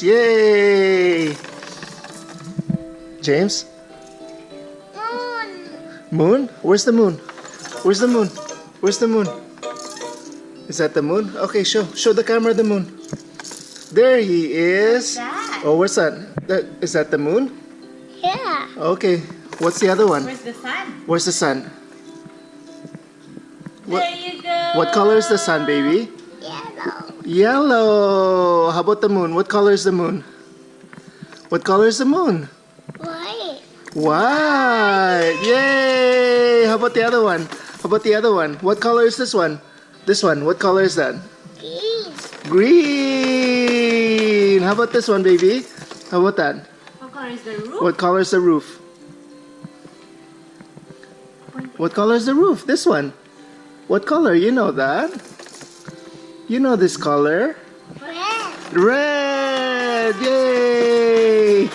Yay! James? Moon. Moon? Where's the moon? Where's the moon? Where's the moon? Is that the moon? Okay, show the camera the moon. There he is. That. Oh, what's that? Is that the moon? Yeah. Okay. What's the other one? Where's the sun? Where's the sun? What, There you go. what color is the sun, baby? Yellow. Yellow. How about the moon? What color is the moon? What color is the moon? White. White. Yay! How about the other one? How about the other one? What color is this one? This one. What color is that? Green. Green. How about this one, baby? How about that? What color is the roof? What color is the roof? What color is the roof? This one. What color? You know that. You know this color. Red. Red. Yay!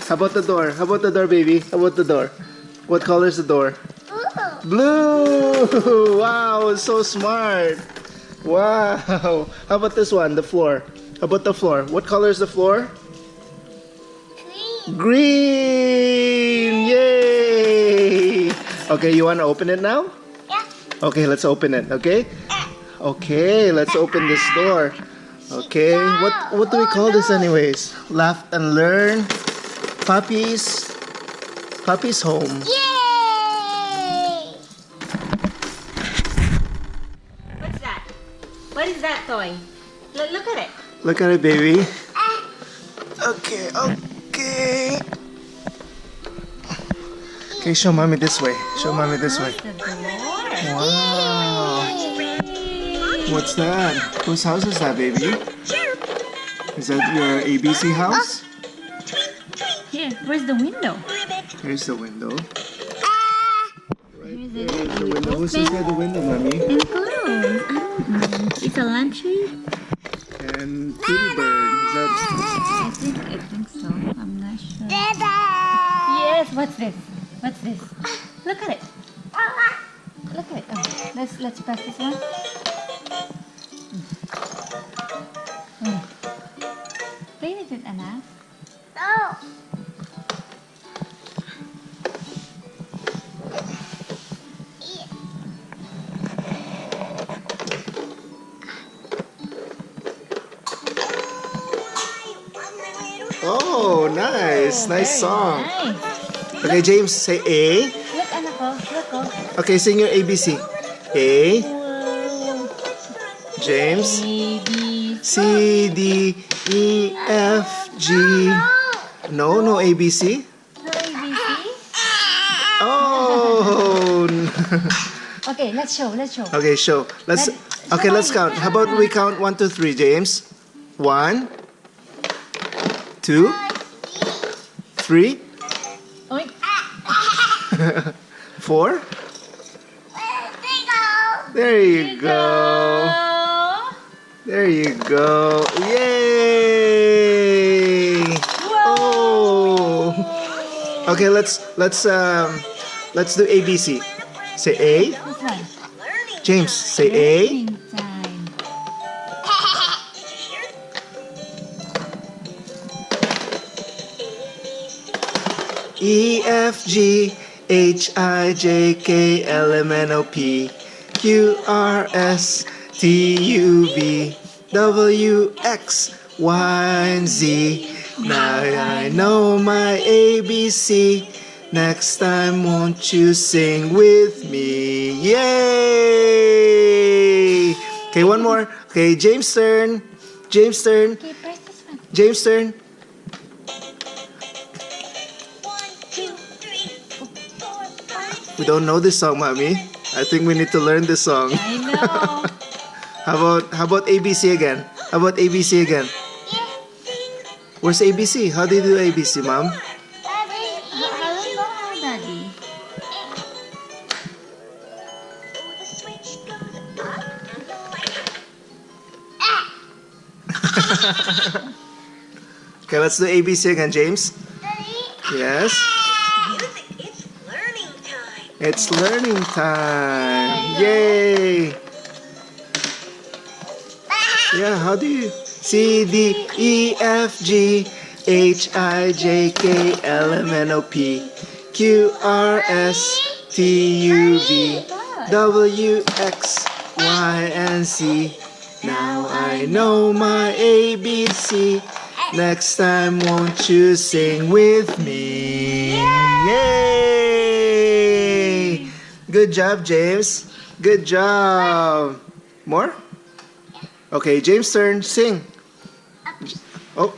How about the door? How about the door, baby? How about the door? What color is the door? Blue. Blue. Wow, so smart. Wow. How about this one? The floor. How about the floor? What color is the floor? Green. Green! Yay! Okay, you want to open it now? Yeah. Okay, let's open it, okay? Okay, let's open this door. Okay, what do we call this anyways? Laugh and learn. Puppy's home. Yay! What's that? What is that toy? Look at it. Look at it, baby. Okay, okay. Okay, show mommy this way. Show mommy this way. The door. Wow. What's that? Whose house is that, baby? Is that your ABC house? Here, where's the window? Here's the window. Here's There's the window. Who's inside the window, mommy? And close. It's a laundry. And Kitty Bird. Is that... I think so. I'm not sure. Dada. Yes. What's this? What's this? Look at it. Look at it. Oh, let's press this one. Play with it, Anna. No. Oh, nice. Nice song. Nice. Okay, James, say A. Look, Anna ko. Look, oh. Okay, sing your ABC. A. James. A, B, C, D, E, F, G. No, no ABC. no ABC. Oh. Okay, let's show. Okay, show. Okay, let's count. How about we count 1, 2, 3, James? 1, 2, 3, Oink. 4. There you go. There you go. Yay! Oh. Okay, let's do ABC. Say A. This one. James, say A. Learning time. E, F, G, H, I, J, K, L, M, N, O, P, Q, R, S, T, U, V, W, X, Y, and Z. Now I know my ABC. Next time, won't you sing with me? Yay! Okay, one more. Okay, James' turn. James' turn. Okay, press this one. James' turn. We don't know this song, mommy. I think we need to learn this song. I know. How about ABC again? How about ABC again? Where's ABC? How do you do ABC, mom? I don't know how, Daddy. Okay, let's do ABC again, James. Yes. It's learning time. Yay! Yeah, how do you C, D, E, F, G, H, I, J, K, L, M, N, O, P, Q, R, S, T, U, V, W, X, Y, and Z. Now I know my ABC. Next time, won't you sing with me? Yay! Good job, James. Good job. More? Okay, James' turn. Sing. Oh,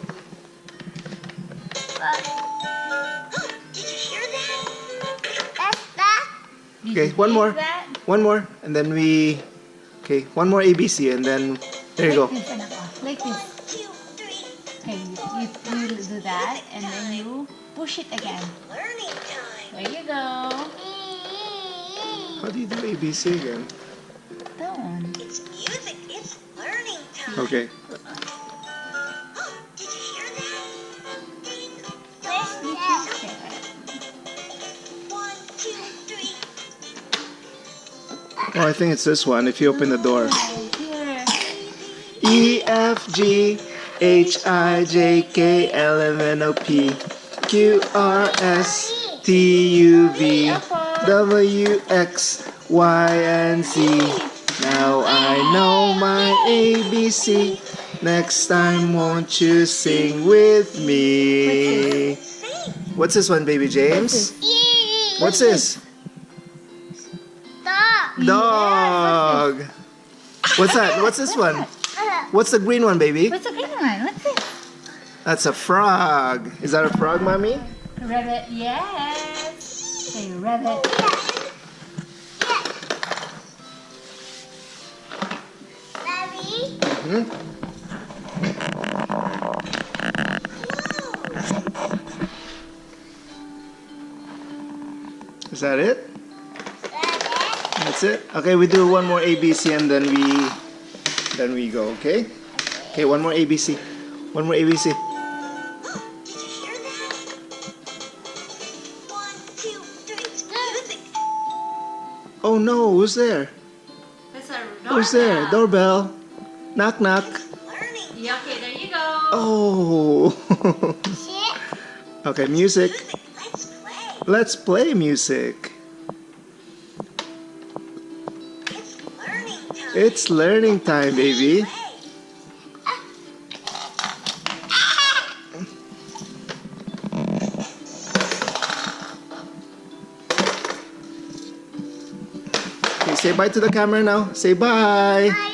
Did you hear that? That's that. Did okay, you one hear more. that? One more. And then we... Okay, one more ABC and then... There you go. Like this, anak ko. Like this. 1, 2, 3. Okay, you do that and then you push it again. Learning time. There you go. How do you do ABC again? That one. It's music. It's learning time. Okay. Did you hear that? Ding You dong. just did it. 1, 2, 3. Oh, I think it's this one if you open the door. Right here. E, F, G, H, I, J, K, L, M, N, O, P, Q, R, S, T, U, V, W, X, Y, and Z. Now I know my ABC. Next time, won't you sing with me? What's this one, baby James? What's this? Dog. Dog. What's that? What's this one? What's the green one, baby? What's the green one? What's this? That's a frog. Is that a frog, mommy? Rabbit, yes. Okay, rabbit. Daddy. Hmm? Is that it? That's it? Okay, we do one more ABC and then we go, okay? Okay, one more ABC. One more ABC. Did you hear that? 1, 2, 3. Music. Oh no, who's there? That's a Who's there? Doorbell. Knock knock. Learning. Yeah, okay, there you go. Oh. Shit. Okay, music. Music. Let's play. Let's play music. It's learning time. It's learning time, baby. Play. Okay, say bye to the camera now. Say bye. Bye.